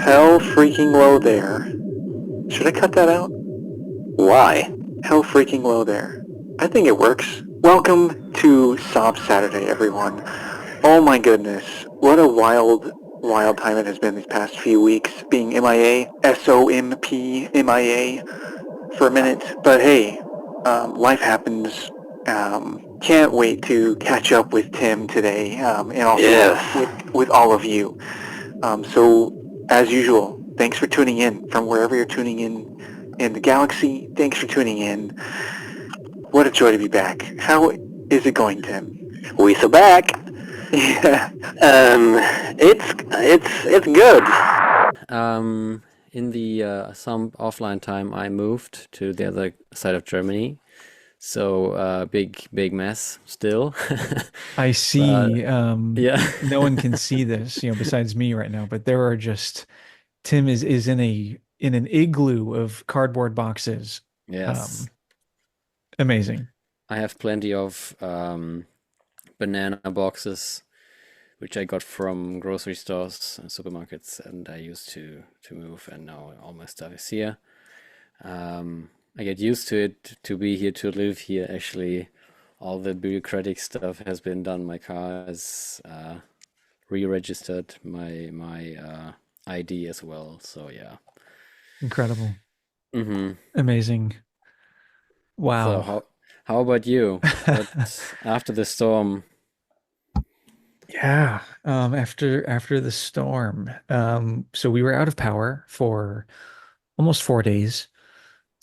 Hell freaking low there. Should I cut that out? Why? Hell freaking low there. I think it works. Welcome to SOMP Saturday, everyone. Oh my goodness. What a wild time it has been these past few weeks, being MIA, SOMP, MIA for a minute. But hey, life happens. Can't wait to catch up with Tim today, and also Yes. with all of you. So, as usual, thanks for tuning in from wherever you're tuning in the galaxy. Thanks for tuning in. What a joy to be back. How is it going, Tim? Weesa back. Yeah. It's good. In the some offline time, I moved to the other side of Germany. So big mess still. I But see. yeah. No one can see this, besides me right now, but there are just Tim is in an igloo of cardboard boxes. Yes. Um, Amazing. I have plenty of banana boxes, which I got from grocery stores and supermarkets, and I used to move, and now all my stuff is here. I get used to it, to be here, to live here. Actually, all the bureaucratic stuff has been done. My car is re-registered, my ID as well. So yeah. Incredible. hmm Amazing. So Wow. how about you? What after the storm? Yeah. After the storm. So we were out of power for almost 4 days.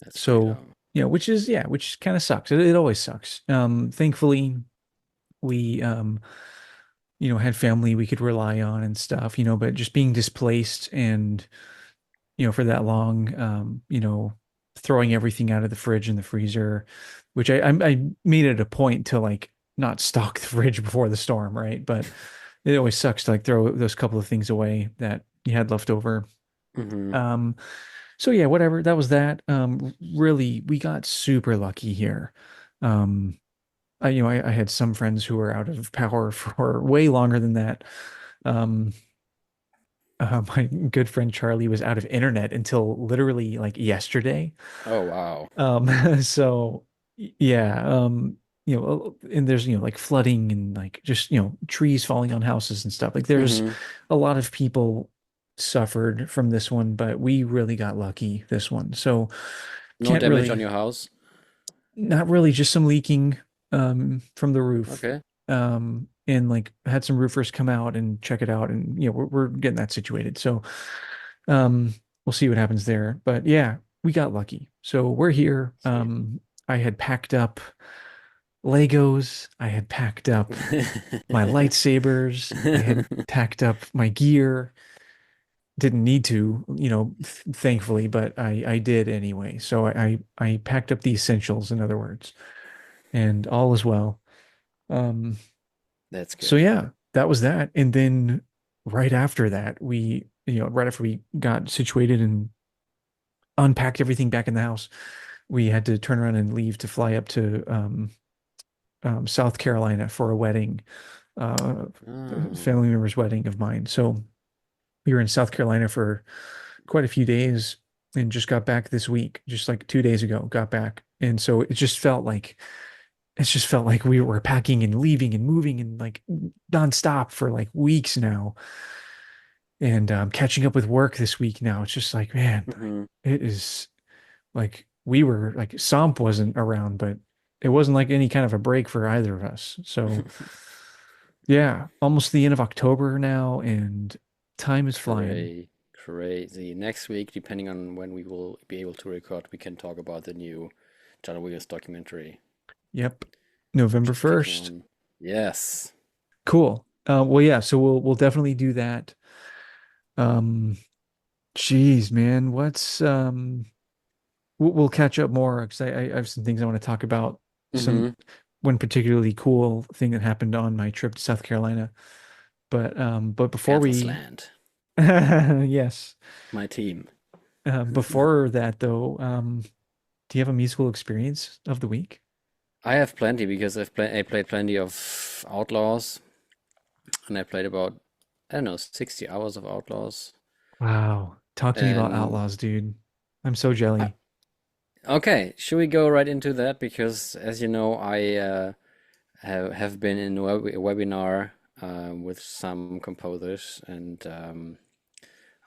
That's pretty So, long. which kind of sucks. It always sucks. Thankfully we had family we could rely on and stuff, but just being displaced and, for that long, throwing everything out of the fridge and the freezer, which I made it a point to like not stock the fridge before the storm, right? But it always sucks to like throw those couple of things away that you had left over. hmm Um, so yeah, whatever. That was that. Really, we got super lucky here. Um, I had some friends who were out of power for way longer than that. Um, my good friend Charlie was out of internet until literally like yesterday. Oh wow. So yeah, and there's, like flooding and like just, trees falling on houses and stuff. Like there's hmm a lot of people suffered from this one, but we really got lucky this one. So No can't damage on really, your house? not really, just some leaking from the roof. Okay. And like had some roofers come out and check it out, and we're getting that situated. So um we'll see what happens there. But yeah, we got lucky. So we're here. Sweet. I had packed up Legos, I had packed up my lightsabers, I had packed up my gear. Didn't need to, thankfully, but I did anyway. So I packed up the essentials, in other words, and all is well. Um, That's so good. yeah, that was that. And then right after that, right after we got situated and unpacked everything back in the house, we had to turn around and leave to fly up to South Carolina for a wedding, uh, Oh, family member's wedding of mine. So we were in South Carolina for quite a few days and just got back this week, just like 2 days ago, got back. And so it just felt like we were packing and leaving and moving and like nonstop for like weeks now. And catching up with work this week now. It's just like, man, hmm it is like we were like Somp wasn't around, but it wasn't like any kind of a break for either of us. So yeah, almost the end of October now, and time is flying. Crazy. Next week, depending on when we will be able to record, we can talk about the new John Williams documentary, Yep. which November is kicking 1st. on. Yes. Cool. Well, yeah, so we'll definitely do that. Um, Geez, man, we'll catch up more because I have some things I want to talk about. Some hmm one particularly cool thing that happened on my trip to South Carolina. But before Panthers we land. yes. My team. Before that though, do you have a musical experience of the week? I have plenty because I played plenty of Outlaws, and I played about, I don't know, 60 hours of Outlaws. Wow. Talk to me about And Outlaws, dude. I'm so I, jelly. okay, should we go right into that? Because as you know, I have been in a webinar with some composers, and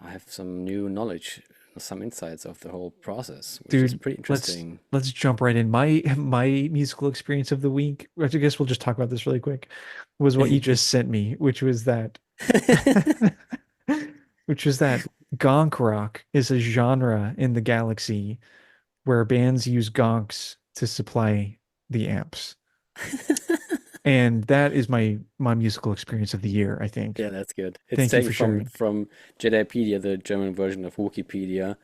I have some new knowledge, some insights of the whole process, which is Dude, pretty let's interesting. let's jump right in. My musical experience of the week, I guess we'll just talk about this really quick, was what you just sent me, which was that which was that gonk rock is a genre in the galaxy where bands use gonks to supply the amps. And that is my musical experience of the year, I think. Yeah, that's good. It's Thank you taken for from sharing. Jedipedia, the German version of Wikipedia,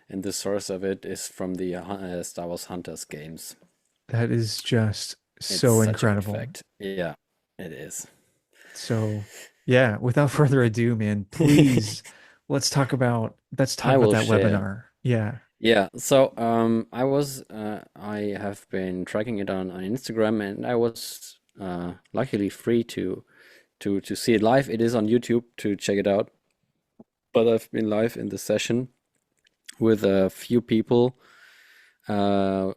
and the source of it is from the Star Wars Hunters games. That is just It's so such a good incredible. fact. Yeah, it is. So, yeah, without further ado, man, please let's talk I about will that share. webinar. Yeah. Yeah, so I have been tracking it on Instagram, and I was luckily free to see it live. It is on YouTube to check it out, but I've been live in the session with a few people. Uh,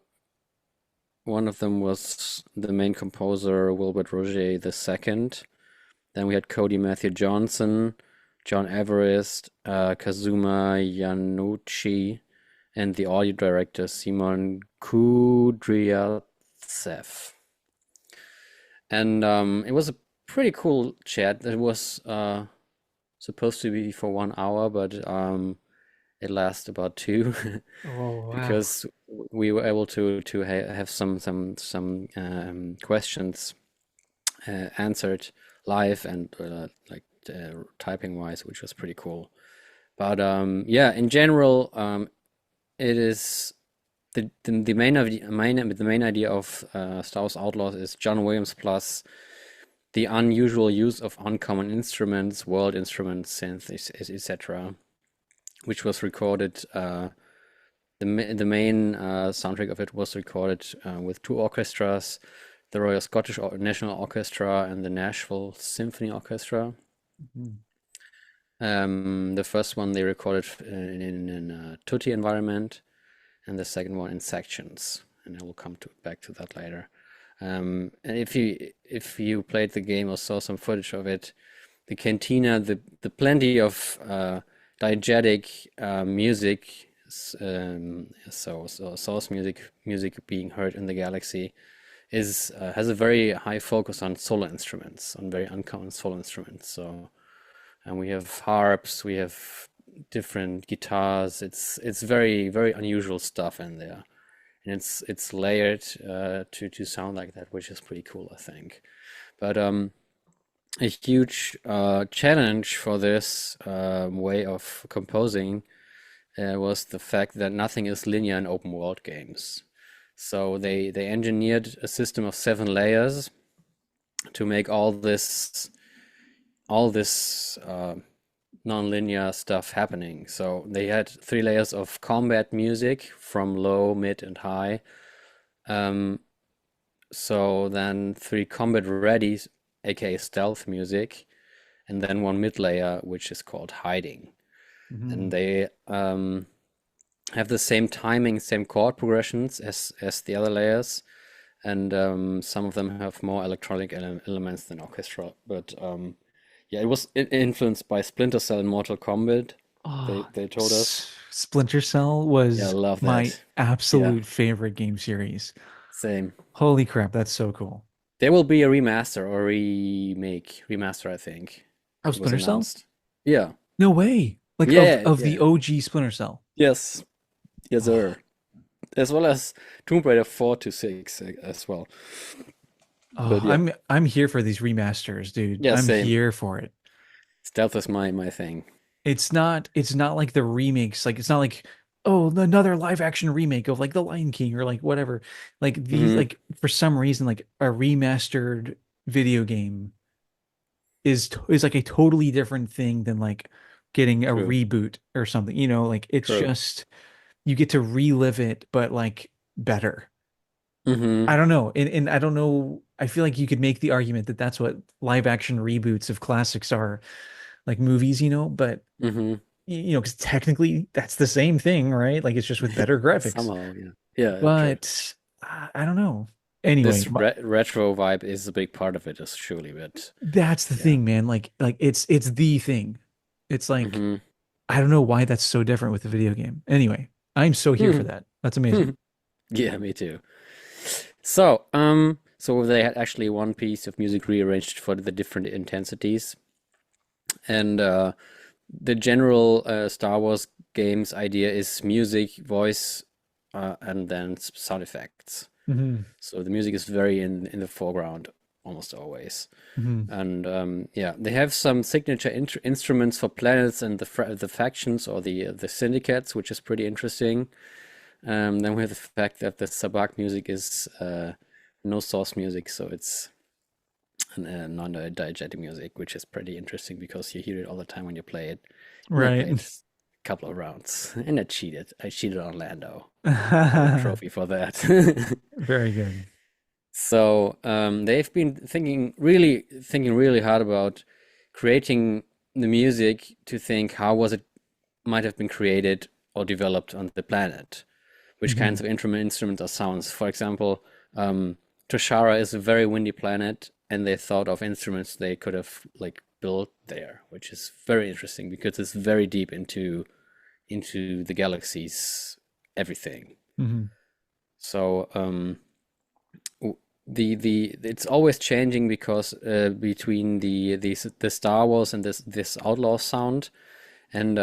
One of them was the main composer, Wilbert Roger II. Then we had Cody Matthew Johnson, John Everest, Kazuma Yanucci, and the audio director, Simon Kudryavtsev. And it was a pretty cool chat. It was supposed to be for 1 hour, but it lasted about two Oh, wow. because we were able to have some questions answered live and typing wise, which was pretty cool. But yeah, in general, it is the main idea of Star Wars Outlaws is John Williams plus the unusual use of uncommon instruments, world instruments, synths, etc., which was recorded. The main soundtrack of it was recorded with two orchestras, the Royal Scottish National Orchestra and the Nashville Symphony Orchestra. Mhm. The first one they recorded in a tutti environment, and the second one in sections. And I will come back to that later. And if you played the game or saw some footage of it, the cantina, the plenty of diegetic music, so source music being heard in the galaxy is has a very high focus on solo instruments, on very uncommon solo instruments. So, and we have harps, we have different guitars. It's very unusual stuff in there, and it's layered to sound like that, which is pretty cool, I think. But a huge challenge for this way of composing was the fact that nothing is linear in open world games. So they engineered a system of 7 layers to make all this non-linear stuff happening. So they had 3 layers of combat music from low, mid, and high. Um, so then 3 combat ready, aka stealth music, and then 1 mid layer, which is called hiding. And Mhm. they have the same timing, same chord progressions as the other layers, and some of them have more electronic elements than orchestra. But yeah, it was influenced by Splinter Cell and Mortal Kombat. Oh, They told us. Splinter Cell Yeah, I was love my that. Yeah, absolute favorite game series. same. Holy crap, that's so cool. There will be a remaster or remaster, I think. Oh, It was Splinter Cell? announced. Yeah. No way. Like Yeah, of the yeah. OG Splinter Cell. Yes. Yes, Oh, sir. As well as Tomb Raider 4 to 6 as well. oh, But yeah. I'm here for these remasters, dude. Yeah, I'm same. here for it. Stealth is my thing. It's not like the remakes, like it's not like oh, another live action remake of like The Lion King or like whatever. Like these Hmm. like for some reason like a remastered video game is like a totally different thing than like getting a True. reboot or something. Like it's True. just you get to relive it, but like better. Hmm. I don't know. And I don't know. I feel like you could make the argument that that's what live action reboots of classics are, like movies, but Hmm. because technically that's the same thing, right? Like it's just with better graphics. Somehow, yeah. Yeah, true. But I don't know. Anyway, This retro vibe is a big part of it, is surely, but that's the yeah. thing, man. Like it's the thing. It's like Hmm. I don't know why that's so different with the video game. Anyway, I'm so here for that. That's amazing. Yeah, me too. So they had actually one piece of music rearranged for the different intensities, and the general Star Wars games idea is music, voice, and then sound effects. Hmm. So the music is very in the foreground almost always. Hmm. And yeah, they have some signature instruments for planets and the factions or the syndicates, which is pretty interesting. Then we have the fact that the Sabak music is no source music, so it's non-diegetic music, which is pretty interesting because you hear it all the time when you play it. And I Right. played a couple of rounds, and I cheated. I cheated on Lando. I got a trophy for that. Very good. So they've been thinking really hard about creating the music to think how was it might have been created or developed on the planet, which Hmm. kinds of instruments or sounds. For example, Toshara is a very windy planet, and they thought of instruments they could have like built there, which is very interesting because it's very deep into the galaxy's everything. Hmm. So the it's always changing because between the Star Wars and this Outlaw sound, and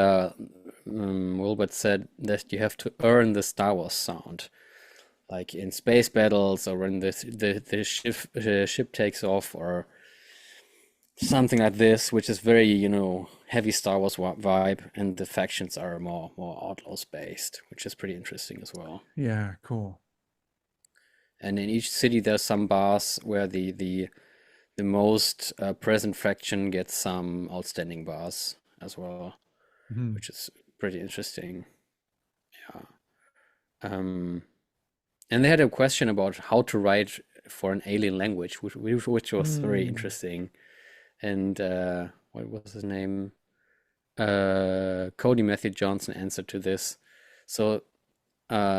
Wilbert said that you have to earn the Star Wars sound, like in space battles or when the ship takes off or something like this, which is very heavy Star Wars vibe, and the factions are more Outlaws based, which is pretty interesting as well. Yeah, cool. And in each city, there's some bars where the most present faction gets some outstanding bars as well, Hmm. which is pretty interesting. Yeah. Um, and they had a question about how to write for an alien language, which was very Mm. interesting. And what was his name? Cody Matthew Johnson answered to this. So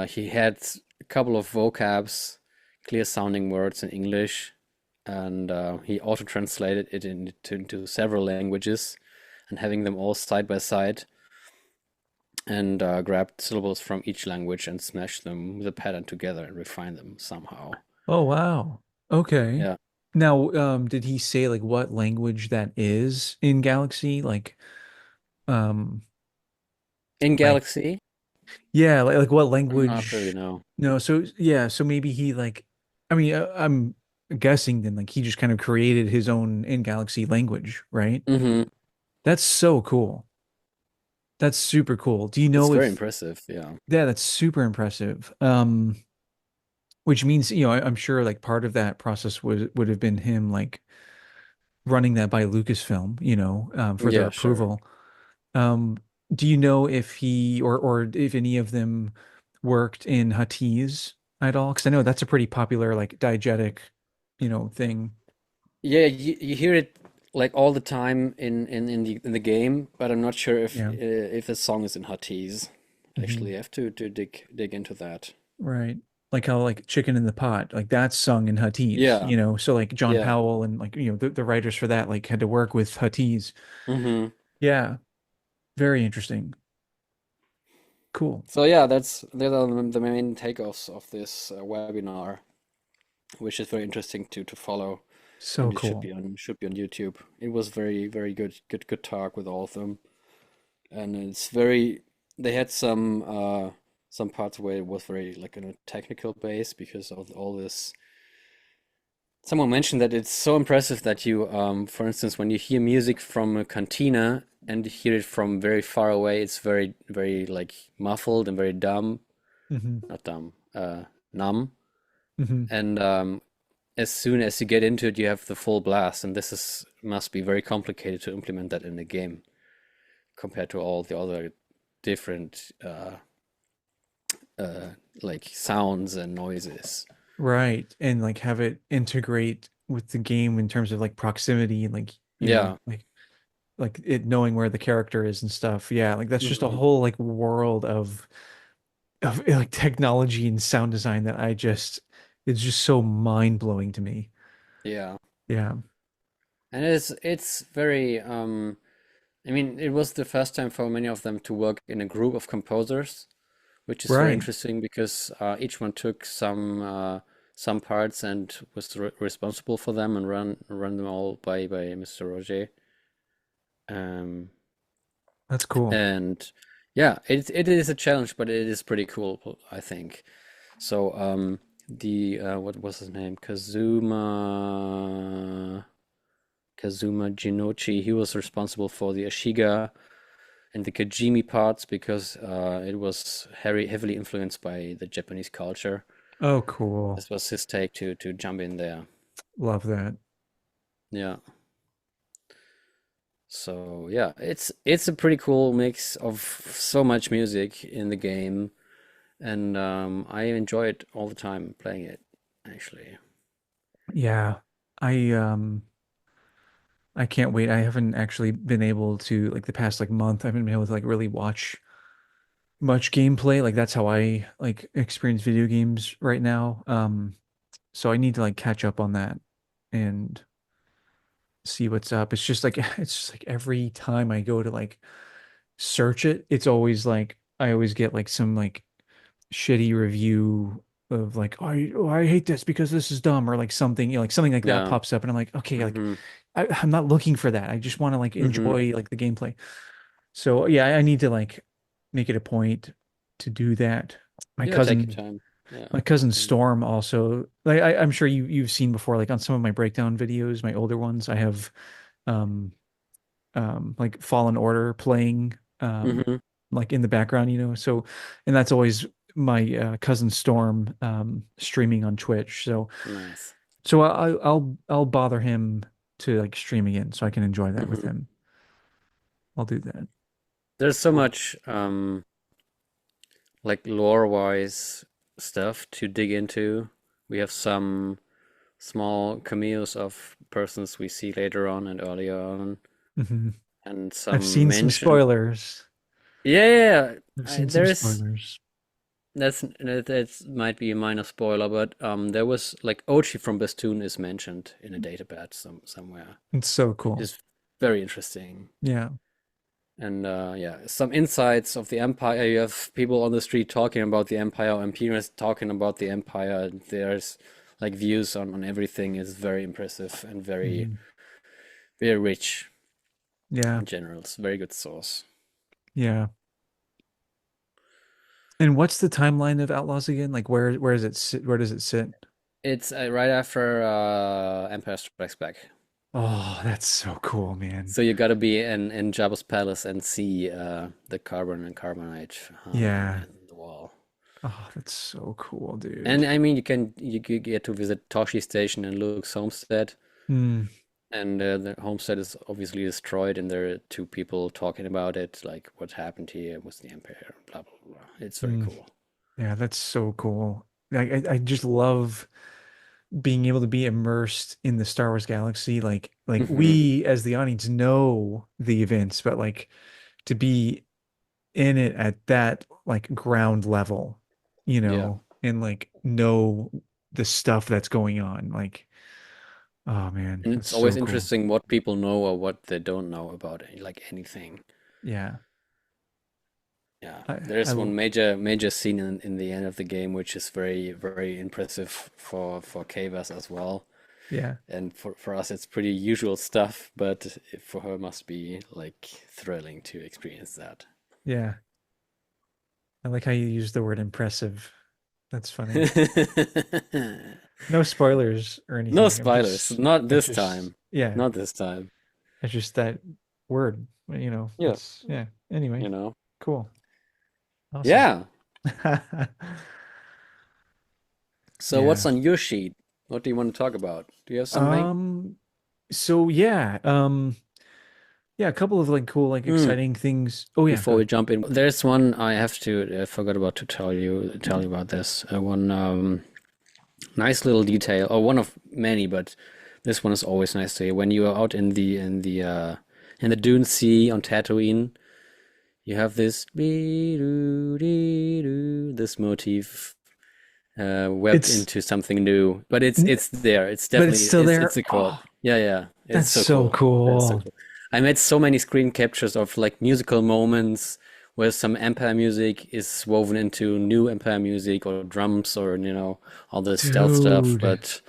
he had a couple of vocabs, clear sounding words in English, and he auto translated it into several languages and having them all side by side and grabbed syllables from each language and smashed them with a pattern together and refined them somehow. Oh, wow. Okay. Yeah. Now, did he say like what language that is in Galaxy? Um, In like Galaxy, yeah, like what not really, language? no. No, so yeah, so maybe he like, I mean, I'm guessing then like he just kind of created his own in Galaxy language, right? Hmm. That's so cool. That's super cool. Do you It's know very if, impressive. Yeah. yeah, that's super impressive. Which means, I'm sure like part of that process would have been him like running that by Lucasfilm, for their Yeah, sure. approval. Um, do you know if he or if any of them worked in Huttese at all? Because I know that's a pretty popular like diegetic, thing. Yeah, you hear it like all the time in the game, but I'm not sure Yeah. if the song is in Huttese. Hmm. Actually, I have to dig into that. Right. Like how like Chicken in the Pot, like that's sung in Huttese, Yeah, So like John yeah. Powell and like, the writers for that like had to work with Huttese. Hmm. Yeah. Very interesting. Cool. So yeah, those are the main takeoffs of this webinar, which is very interesting to follow, So and it should cool. be on YouTube. It was very good talk with all of them, and it's very. They had some parts where it was very like in a technical base because of all this. Someone mentioned that it's so impressive that you, for instance, when you hear music from a cantina and hear it from very far away, it's very like muffled and very dumb, Hmm. not dumb, numb. Hmm. And as soon as you get into it, you have the full blast, and this is must be very complicated to implement that in the game compared to all the other different uh, like sounds and noises. Right. And like have it integrate with the game in terms of like proximity and like, Yeah, like like it knowing where the character is and stuff. Yeah, like that's just a Hmm. whole like world of like technology and sound design that it's just so mind-blowing to me. Yeah. Yeah. And it's very I mean, it was the first time for many of them to work in a group of composers, which is very Right. interesting because each one took some parts and was responsible for them and run them all by Mr. Roger. Um, That's cool. and yeah, it is a challenge, but it is pretty cool, I think. So the what was his name? Kazuma Jinochi. He was responsible for the Ashiga and the Kajimi parts because it was heavily influenced by the Japanese culture. Oh, cool. This was his take to jump in there. Love that. Yeah. So yeah, it's a pretty cool mix of so much music in the game, and I enjoy it all the time playing it, actually. Yeah. I I can't wait. I haven't actually been able to like the past like month, I haven't been able to like really watch much gameplay. Like that's how I like experience video games right now. So I need to like catch up on that and see what's up. It's just like it's just like every time I go to like search it, it's always like I always get like some like shitty review of like oh, I hate this because this is dumb or like something, you know, like something like that Yeah. pops up and I'm like, okay, like Mm-hmm. I'm not looking for that. I just want to like Mm-hmm. enjoy like the gameplay. So yeah, I need to like make it a point to do that. My Yeah, take your cousin, time. Yeah. my cousin Mm. Storm also like I'm sure you've seen before like on some of my breakdown videos, my older ones, I have um like Fallen Order playing Mm-hmm. like in the background, you know. So and that's always my cousin Storm streaming on Twitch. So Nice. I'll bother him to like stream again so I can enjoy that with Mm-hmm. him. I'll do that. There's so Cool. much like lore-wise stuff to dig into. We have some small cameos of persons we see later on and earlier on, Hmm. and I've some seen some mention. spoilers. Yeah, yeah, yeah. I've seen some There's spoilers. that's might be a minor spoiler, but there was like Ochi from Bastoon is mentioned in a database somewhere, It's so which cool. is very interesting. Yeah. And yeah, some insights of the Empire. You have people on the street talking about the Empire, or Imperials talking about the Empire. There's like views on everything is very impressive and Hmm. very rich Yeah. in general. It's a very good source. Yeah. And what's the timeline of Outlaws again? Like where does it sit? Where does it sit? It's right after Empire Strikes Back. Oh, that's so cool, man. So you gotta be in Jabba's palace and see the carbon and carbonite Yeah. in the wall. Oh, that's so cool, And dude. I mean, you get to visit Toshi Station and Luke's homestead. Hmm. And the homestead is obviously destroyed, and there are two people talking about it, like what happened here with the Empire, blah blah blah. It's very Hmm. cool. Yeah, that's so cool. I just love being able to be immersed in the Star Wars galaxy. Like Hmm. we as the audience know the events, but like to be in it at that like ground level, you Yeah, know, and like know the stuff that's going on. Like, oh man, and that's it's always so cool. interesting what people know or what they don't know about it, like anything. Yeah. Yeah, I there's I one major scene in the end of the game which is very impressive for Kavas as well. yeah. And for us, it's pretty usual stuff, but for her must be like thrilling to experience that. Yeah. I like how you use the word impressive. That's funny. No spoilers or No anything. spoilers, not That's this just, time. yeah, Not this time. it's just that word, you know, Yeah, that's, yeah. Anyway, you know. cool. Awesome. Yeah. So what's Yeah. on your sheet? What do you want to talk about? Do you have something? Um, so yeah, yeah, a couple of like cool, like Hmm. exciting things. Oh yeah, go Before we ahead. jump in, there's one I have to. I forgot about to tell you about this. One nice little detail, or one of many, but this one is always nice to hear. When you are out in the in the Dune Sea on Tatooine, you have this motif webbed It's into something new, but n- it's there. It's but it's definitely still it's there. a quote. Oh, Yeah, yeah. It's that's so so cool. That's so cool. cool. I made so many screen captures of like musical moments where some Empire music is woven into new Empire music or drums or all the stealth stuff. Dude, But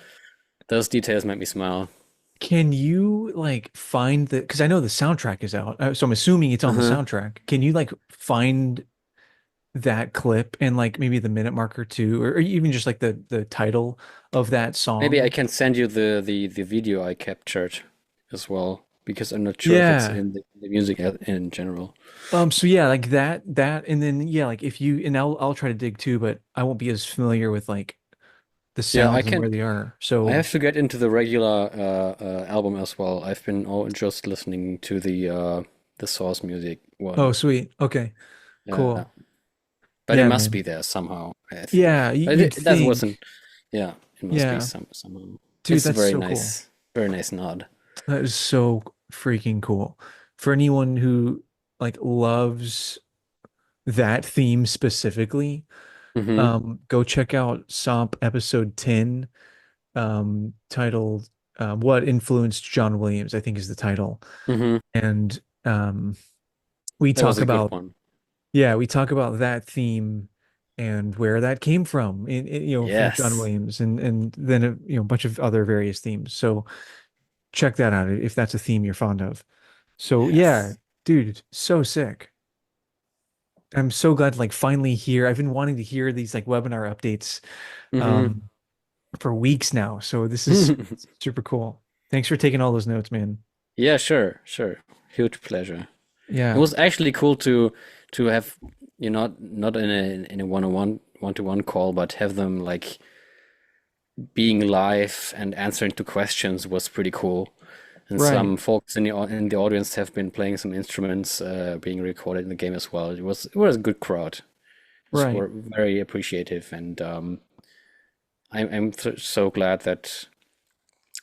those details make me smile. can you like find the, because I know the soundtrack is out, so I'm assuming it's on the Uh-huh. soundtrack. Can you like find that clip and like maybe the minute marker too, or even just like the title of that Maybe I song? can send you the video I captured as well because I'm not sure if it's Yeah. in the music in general. So yeah, like that and then yeah, like if you and I'll try to dig too, but I won't be as familiar with like the Yeah, sounds and where they are. I So have to get into the regular album as well. I've been just listening to the Source music oh one. sweet. Okay, Yeah, cool. but it Yeah, must be man. there somehow, I Yeah, think. But you'd that wasn't. think. Yeah, it must be Yeah. somehow. Dude, It's a that's so cool. very nice nod. That is so freaking cool. For anyone who like loves that theme specifically, Mm-hmm. go check out SOMP episode 10, titled What Influenced John Williams, I think is the title. Mm-hmm. And we That was talk a good about, one. yeah, we talk about that theme and where that came from from John Yes. Williams and then a bunch of other various themes. So check that out if that's a theme you're fond of. So yeah, Yes. dude, so sick. I'm so glad to like finally hear. I've been wanting to hear these like webinar updates Mm-hmm. um for weeks now. So this is super cool. Thanks for taking all those notes, man. Yeah, sure, sure. Huge pleasure. It Yeah. was actually cool to have not in a one-to-one call, but have them like being live and answering to questions was pretty cool. And Right. some folks in the audience have been playing some instruments being recorded in the game as well. It was a good crowd. It's Right. very appreciative, and I'm so glad that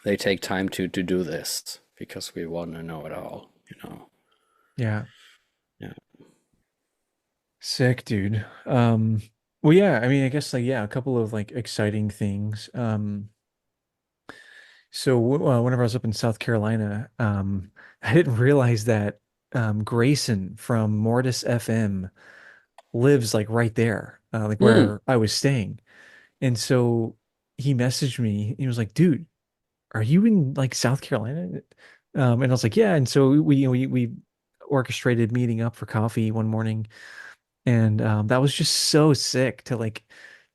they take time to do this because we want to know it all, you know. Yeah. Yeah. Sick, dude. Well, yeah, I mean, I guess like yeah, a couple of like exciting things. So whenever I was up in South Carolina, I didn't realize that Grayson from Mortis FM lives like right there, like Mm. where I was staying. And so he messaged me. He was like, "Dude, are you in like South Carolina?" And I was like, "Yeah." And so we orchestrated meeting up for coffee one morning, and that was just so sick to like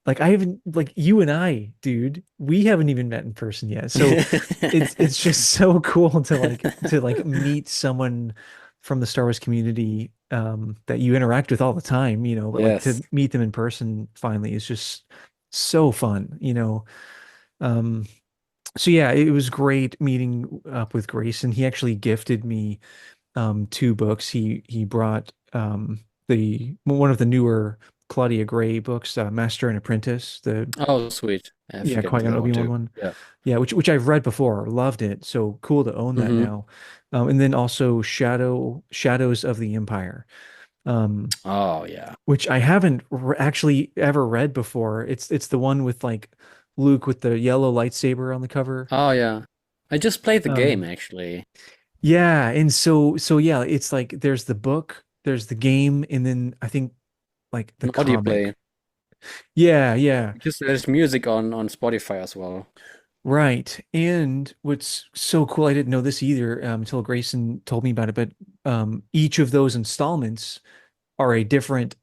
I haven't like you and I, dude, we haven't even met in person yet. So it's just so cool to like meet someone from the Star Wars community that you interact with all the time, but like to Yes. meet them in person finally is just so fun. Um so yeah, it was great meeting up with Grayson. He actually gifted me two books. He brought the one of the newer Claudia Gray books, Master and Apprentice, the Oh, sweet. I yeah, forget Qui-Gon that one Obi-Wan too. one. Yeah. Yeah, which I've read before, loved it. So cool to own that Mm-hmm. now. And then also Shadows of the Empire, um, Oh, yeah. which I haven't actually ever read before. It's the one with like Luke with the yellow lightsaber on the cover. Oh, yeah. I just played the game Um, actually. yeah, and so yeah, it's like there's the book, there's the game, and then I think like the An audio play. comic. Yeah, yeah. Because there's music on Spotify as well. Right. And what's so cool, I didn't know this either until Grayson told me about it, but each of those installments are a different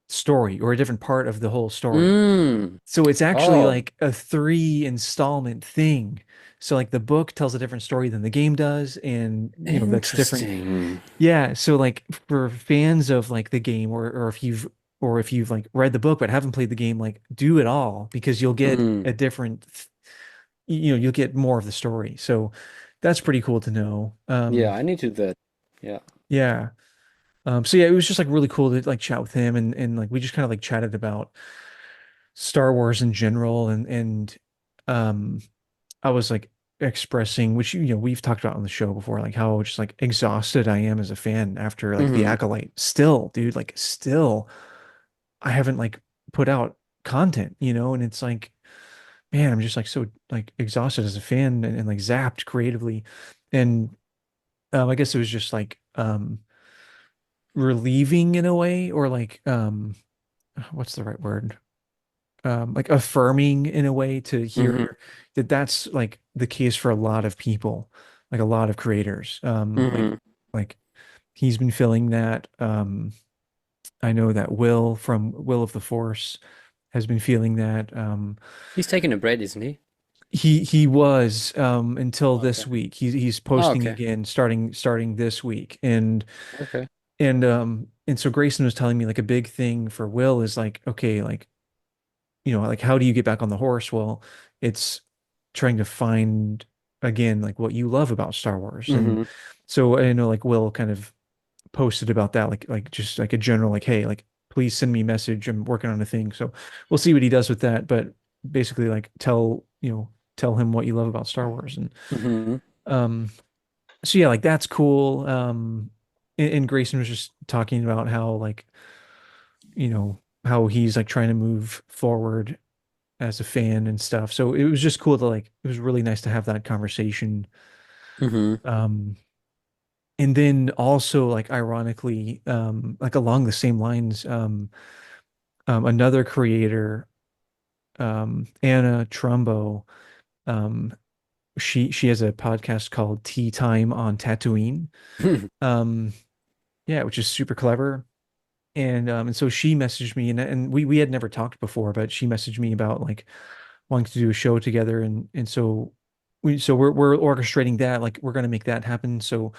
story or a different part of the whole story. Mm. So it's actually Oh, like a three installment thing. So like the book tells a different story than the game does, and that's different. interesting. Yeah, so like for fans of like the game or if you've like read the book but haven't played the game, like do it all because you'll get Mm. a different you'll get more of the story. So that's pretty cool to know. Yeah, I need to do that. Yeah. Yeah. So yeah, it was just like really cool to like chat with him and like we just kind of like chatted about Star Wars in general and um I was like expressing, which we've talked about on the show before, like how just like exhausted I am as a fan after like the Hmm. Acolyte. Still, dude, like still, I haven't like put out content, and it's like, man, I'm just like so like exhausted as a fan and like zapped creatively, and I guess it was just like relieving in a way, or like what's the right word? Like affirming in a way to Hmm. hear that that's like the case for a lot of people, like a lot of creators. Hmm. Like he's been feeling that. I know that Will from Will of the Force has been feeling that. He's taking a break, isn't he? He was until Okay. this week. He's Oh, posting okay. again starting this week, Okay. and so Grayson was telling me like a big thing for Will is like, okay, like like how do you get back on the horse? Well, it's trying to find again like what you love about Star Wars. And Hmm. so I know like Will kind of posted about that, like just like a general like, hey, like please send me a message. I'm working on a thing. So we'll see what he does with that. But basically like tell him what you love about Star Wars. And Hmm. um so yeah, like that's cool. And Grayson was just talking about how like, how he's like trying to move forward as a fan and stuff. So it was just cool to like, it was really nice to have that conversation. Hmm. Um, and then also like ironically, like along the same lines, another creator, Anna Trumbo, um, she has a podcast called Tea Time on Tatooine. Um, yeah, which is super clever. And so she messaged me, and we had never talked before, but she messaged me about like wanting to do a show together, and so we're orchestrating that, like we're gonna make that happen. So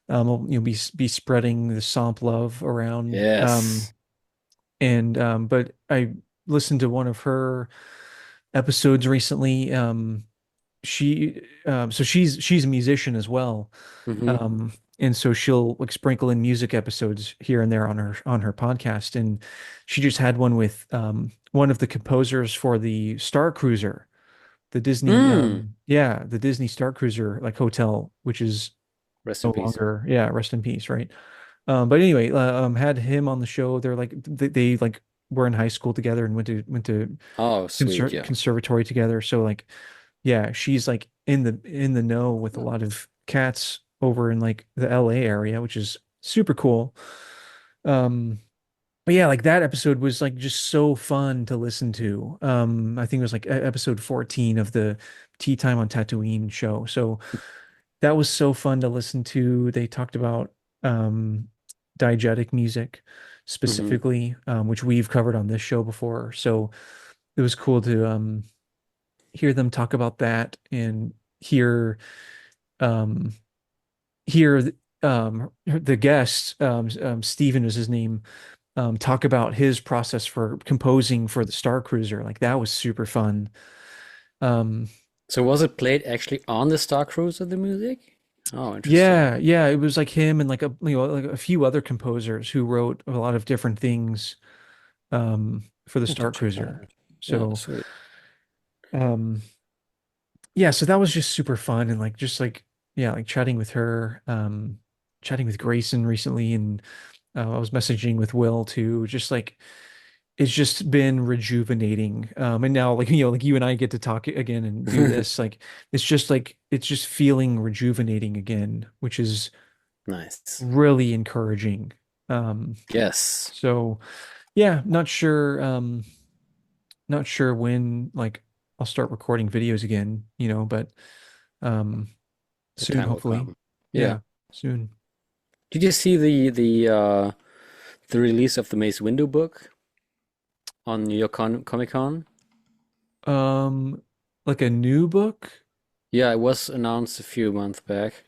we'll, be spreading the SOMP love around. Yes. And but I listened to one of her episodes recently. So she's a musician as well. Hmm. And so she'll like sprinkle in music episodes here and there on her podcast. And she just had one with one of the composers for the Star Cruiser, the Disney Mm. the Disney Star Cruiser like hotel, which is Rest no in peace. longer, yeah, rest in peace, right? But anyway, had him on the show. They're like they like were in high school together and went to Oh, sweet. Yeah. conservatory together. So like, yeah, she's like in the know with a lot of cats over in like the LA area, which is super cool. Um, but yeah, like that episode was like just so fun to listen to. I think it was like episode 14 of the Tea Time on Tatooine show. So that was so fun to listen to. They talked about um diegetic music Hmm. specifically, which we've covered on this show before. So it was cool to hear them talk about that and hear um hear the guest, Steven is his name, talk about his process for composing for the Star Cruiser. Like that was super fun. Um, So was it played actually on the Star Cruiser, the music? Oh, interesting. yeah, yeah, it was like him and like like a few other composers who wrote a lot of different things for the I have to Star check that Cruiser. out. Yeah, So sweet. um yeah, so that was just super fun, and like just like, yeah, like chatting with her, chatting with Grayson recently, and I was messaging with Will too. Just like it's just been rejuvenating. And now like like you and I get to talk again and do this. Like it's just feeling rejuvenating again, which is Nice. really encouraging. Um, Yes. so yeah, not sure when like I'll start recording videos again, but um The soon time will hopefully. come. Yeah. Yeah, soon. Did you see the release of the Mace Windu book on New York Comic Con? Um like a new book? Yeah, it was announced a few months back,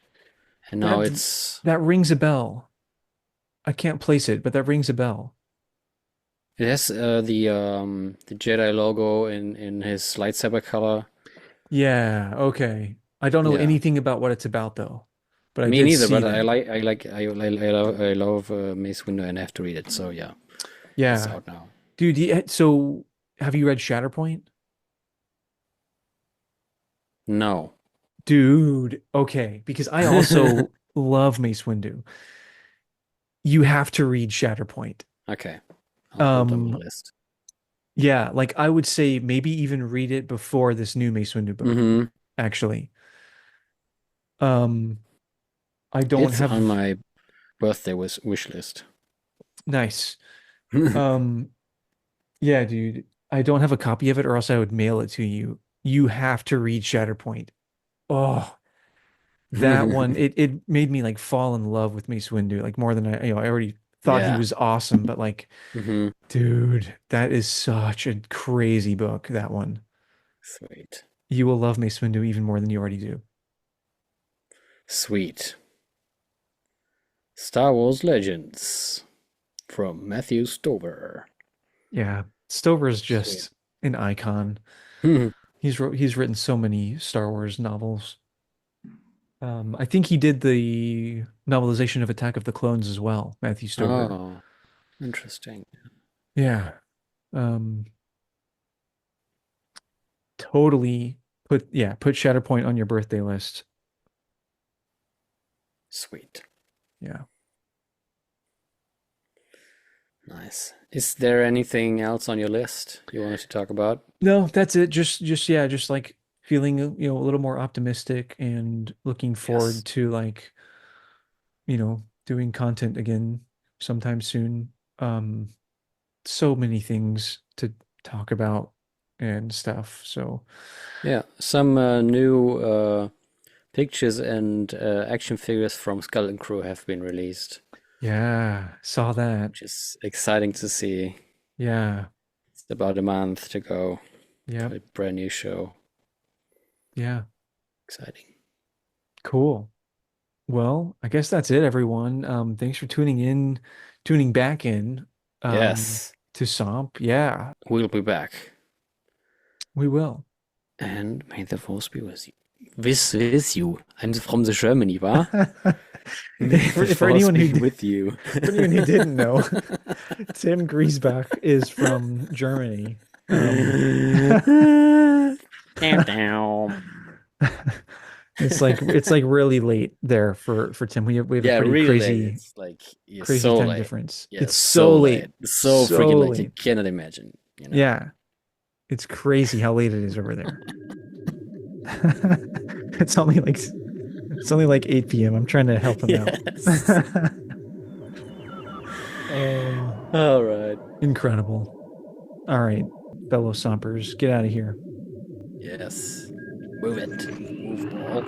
and now That it's that rings a bell. I can't place it, but that rings a bell. it has the Jedi logo in his lightsaber color. Yeah, okay. I don't know Yeah. anything about what it's about though, but I Me did neither, see but I that. like I like I love Mace Windu and I have to read it. So yeah, it's Yeah. out now. Dude, so have you read Shatterpoint? No. Dude, okay, because I also love Mace Windu. You have to read Shatterpoint. Okay, I'll put it on the Um, list. yeah, like I would say maybe even read it before this new Mace Windu book, Mm-hmm. actually. Um, I don't It's on have my birthday wish list. nice. Um, yeah, dude, I don't have a copy of it or else I would mail it to you. You have to read Shatterpoint. Oh, that one, it made me like fall in love with Mace Windu, like more than I already thought he Yeah. was awesome, but like, Mm-hmm. dude, that is such a crazy book, that one. Sweet. You will love Mace Windu even more than you already do. Sweet. Star Wars Legends from Matthew Stover. Yeah, Stover's Sweet. just an icon. He's written so many Star Wars novels. I think he did the novelization of Attack of the Clones as well, Matthew Stover. Oh, interesting. Yeah. Um, totally put Shatterpoint on your birthday list. Sweet. Yeah. Nice. Is there anything else on your list you wanted to talk about? No, that's it. Just yeah, just like feeling, a little more optimistic and looking Yes. forward to like, doing content again sometime soon. Um, so many things to talk about and stuff. So, Yeah. Some new pictures and action figures from Skull and Crew have been released, yeah, saw that. which is exciting to see. Yeah. It's about a month to go Yep. to a brand new show. Yeah. Exciting. Cool. Well, I guess that's it, everyone. Thanks for tuning back in, Yes, to SOMP. Yeah, we'll be back. we will. And may the force be with you. With you. I'm from the Germany, wa? May the For force anyone be with you. for anyone who didn't know, Tim Griesbach is from Germany. Down, down. It's like really late there for Tim. We have a Yeah, pretty really late. crazy It's like you're crazy so time late. difference. Yeah, It's so so late. late. So So freaking late. You late. cannot imagine, you know. Yeah. It's crazy how late it is over there. It's only like 8 p.m. I'm trying to help him out. Yes. Oh, All right. incredible. All right, fellow Sompers, get out of here. Yes. Move it. Move ball.